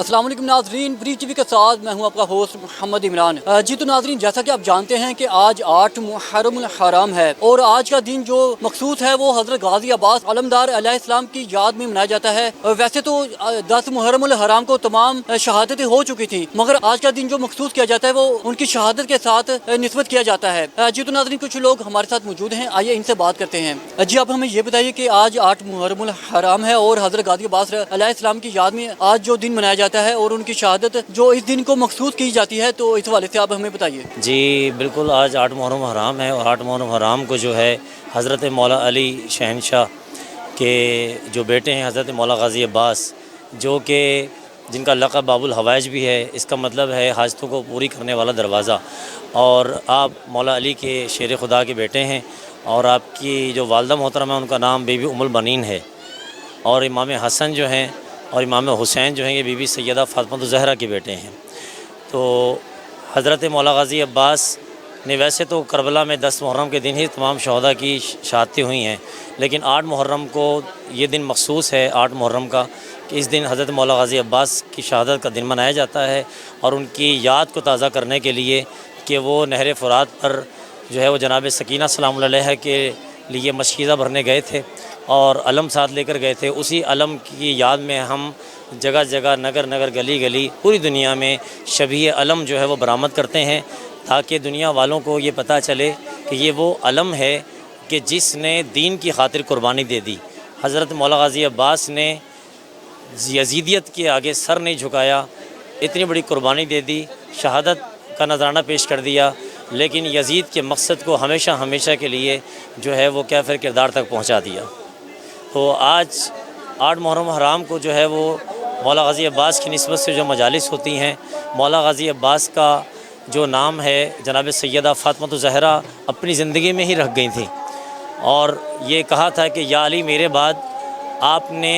السلام علیکم ناظرین، بریچ ٹی وی کے ساتھ میں ہوں آپ کا ہوسٹ محمد عمران۔ جی تو ناظرین، جیسا کہ آپ جانتے ہیں کہ آج 8 محرم الحرام ہے اور آج کا دن جو مخصوص ہے وہ حضرت غازی عباس علمدار علیہ السلام کی یاد میں منایا جاتا ہے۔ ویسے تو 10 محرم الحرام کو تمام شہادتیں ہو چکی تھیں، مگر آج کا دن جو مخصوص کیا جاتا ہے وہ ان کی شہادت کے ساتھ نسبت کیا جاتا ہے۔ جی تو ناظرین، کچھ لوگ ہمارے ساتھ موجود ہیں، آئیے ان سے بات کرتے ہیں۔ جی آپ ہمیں یہ بتائیے کہ آج 8 محرم الحرام ہے اور حضرت غازی عباس علیہ السلام کی یاد میں آج جو دن منایا جاتا ہے اور ان کی شہادت جو اس دن کو مخصوص کی جاتی ہے، تو اس حوالے سے آپ ہمیں بتائیے۔ جی بالکل، آج 8 محرم حرام ہے اور 8 محرم حرام کو جو ہے حضرت مولا علی شہنشاہ کے جو بیٹے ہیں حضرت مولا غازی عباس، جو کہ جن کا لقب باب الحوائج بھی ہے، اس کا مطلب ہے حاجتوں کو پوری کرنے والا دروازہ، اور آپ مولا علی کے شیر خدا کے بیٹے ہیں، اور آپ کی جو والدہ محترمہ ہے ان کا نام بی بی ام البنین ہے، اور امام حسن جو ہیں اور امام حسین جو ہیں یہ بی بی سیدہ فاطمہ الزہرا کے بیٹے ہیں۔ تو حضرت مولا غازی عباس نے ویسے تو کربلا میں 10 محرم کے دن ہی تمام شہداء کی شہادتیں ہوئی ہیں، لیکن 8 محرم کو یہ دن مخصوص ہے 8 محرم کا، کہ اس دن حضرت مولا غازی عباس کی شہادت کا دن منایا جاتا ہے، اور ان کی یاد کو تازہ کرنے کے لیے کہ وہ نہر فرات پر جو ہے وہ جناب سکینہ سلام اللہ علیہ کے لیے مشکیزہ بھرنے گئے تھے اور علم ساتھ لے کر گئے تھے۔ اسی علم کی یاد میں ہم جگہ جگہ نگر نگر گلی گلی پوری دنیا میں شبیہ علم جو ہے وہ برآمد کرتے ہیں، تاکہ دنیا والوں کو یہ پتہ چلے کہ یہ وہ علم ہے کہ جس نے دین کی خاطر قربانی دے دی۔ حضرت مولا غازی عباس نے یزیدیت کے آگے سر نہیں جھکایا، اتنی بڑی قربانی دے دی، شہادت کا نذرانہ پیش کر دیا، لیکن یزید کے مقصد کو ہمیشہ ہمیشہ کے لیے جو ہے وہ کافر کردار تک پہنچا دیا۔ تو آج 8 محرم حرام کو جو ہے وہ مولا غازی عباس کی نسبت سے جو مجالس ہوتی ہیں، مولا غازی عباس کا جو نام ہے جناب سیدہ فاطمہ الزہرا اپنی زندگی میں ہی رکھ گئی تھیں، اور یہ کہا تھا کہ یا علی میرے بعد آپ نے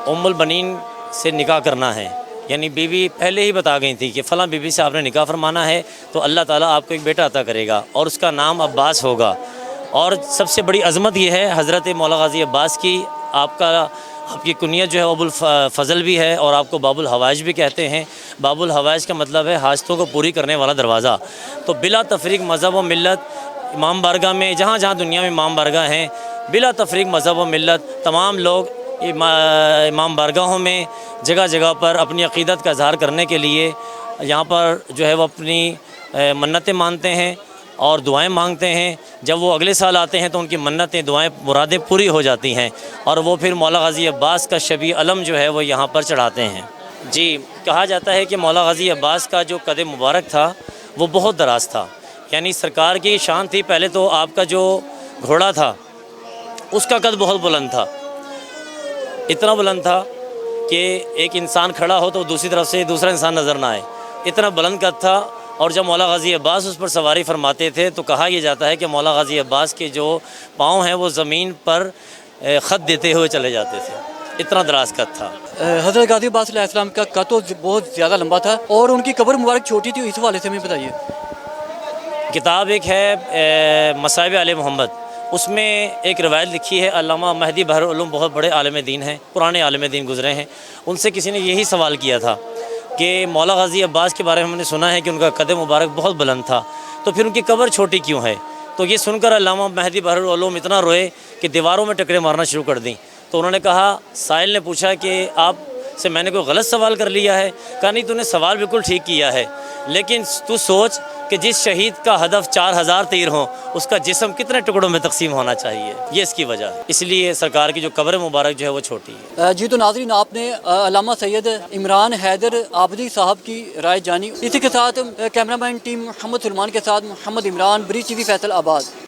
ام البنین سے نکاح کرنا ہے، یعنی بیوی پہلے ہی بتا گئی تھی کہ فلاں بیوی سے آپ نے نکاح فرمانا ہے تو اللہ تعالیٰ آپ کو ایک بیٹا عطا کرے گا اور اس کا نام عباس ہوگا۔ اور سب سے بڑی عظمت یہ ہے حضرت مولا غازی عباس کی، آپ کی کنیت جو ہے ابو الفضل بھی ہے، اور آپ کو باب الحوائج بھی کہتے ہیں۔ باب الحوائج کا مطلب ہے حاجتوں کو پوری کرنے والا دروازہ۔ تو بلا تفریق مذہب و ملت امام بارگاہ میں جہاں جہاں دنیا میں امام بارگاہ ہیں، بلا تفریق مذہب و ملت تمام لوگ امام بارگاہوں میں جگہ جگہ پر اپنی عقیدت کا اظہار کرنے کے لیے یہاں پر جو ہے وہ اپنی منتیں مانتے ہیں اور دعائیں مانگتے ہیں۔ جب وہ اگلے سال آتے ہیں تو ان کی منتیں دعائیں مرادیں پوری ہو جاتی ہیں، اور وہ پھر مولا غازی عباس کا شبیہ علم جو ہے وہ یہاں پر چڑھاتے ہیں۔ جی کہا جاتا ہے کہ مولا غازی عباس کا جو قد مبارک تھا وہ بہت دراز تھا، یعنی سرکار کی شان تھی۔ پہلے تو آپ کا جو گھوڑا تھا اس کا قد بہت بلند تھا، اتنا بلند تھا کہ ایک انسان کھڑا ہو تو دوسری طرف سے دوسرا انسان نظر نہ آئے، اتنا بلند قد تھا۔ اور جب مولا غازی عباس اس پر سواری فرماتے تھے تو کہا یہ جاتا ہے کہ مولا غازی عباس کے جو پاؤں ہیں وہ زمین پر خط دیتے ہوئے چلے جاتے تھے، اتنا دراز قد تھا۔ حضرت غازی عباس علیہ السلام کا قد تو بہت زیادہ لمبا تھا اور ان کی قبر مبارک چھوٹی تھی، اس حوالے سے ہمیں بتائیے۔ کتاب ایک ہے مصائب آل محمد، اس میں ایک روایت لکھی ہے، علامہ مہدی بحر العلوم بہت بڑے عالم دین ہیں، پرانے عالم دین گزرے ہیں، ان سے کسی نے یہی سوال کیا تھا کہ مولا غازی عباس کے بارے میں ہم نے سنا ہے کہ ان کا قد مبارک بہت بلند تھا، تو پھر ان کی قبر چھوٹی کیوں ہے؟ تو یہ سن کر علامہ مہدی بحر العلوم اتنا روئے کہ دیواروں میں ٹکرے مارنا شروع کر دیں۔ تو انہوں نے کہا، سائل نے پوچھا کہ آپ سے میں نے کوئی غلط سوال کر لیا ہے؟ کہا نہیں، تو نے سوال بالکل ٹھیک کیا ہے، لیکن تو سوچ کہ جس شہید کا ہدف 4000 تیر ہوں اس کا جسم کتنے ٹکڑوں میں تقسیم ہونا چاہیے، یہ اس کی وجہ ہے، اس لیے سرکار کی جو قبر مبارک جو ہے وہ چھوٹی ہے۔ جی تو ناظرین، آپ نے علامہ سید عمران حیدر آبدی صاحب کی رائے جانی۔ اسی کے ساتھ cameraman team Muhammad Salman کے ساتھ Muhammad Imran, Breach TV, Faisal آباد۔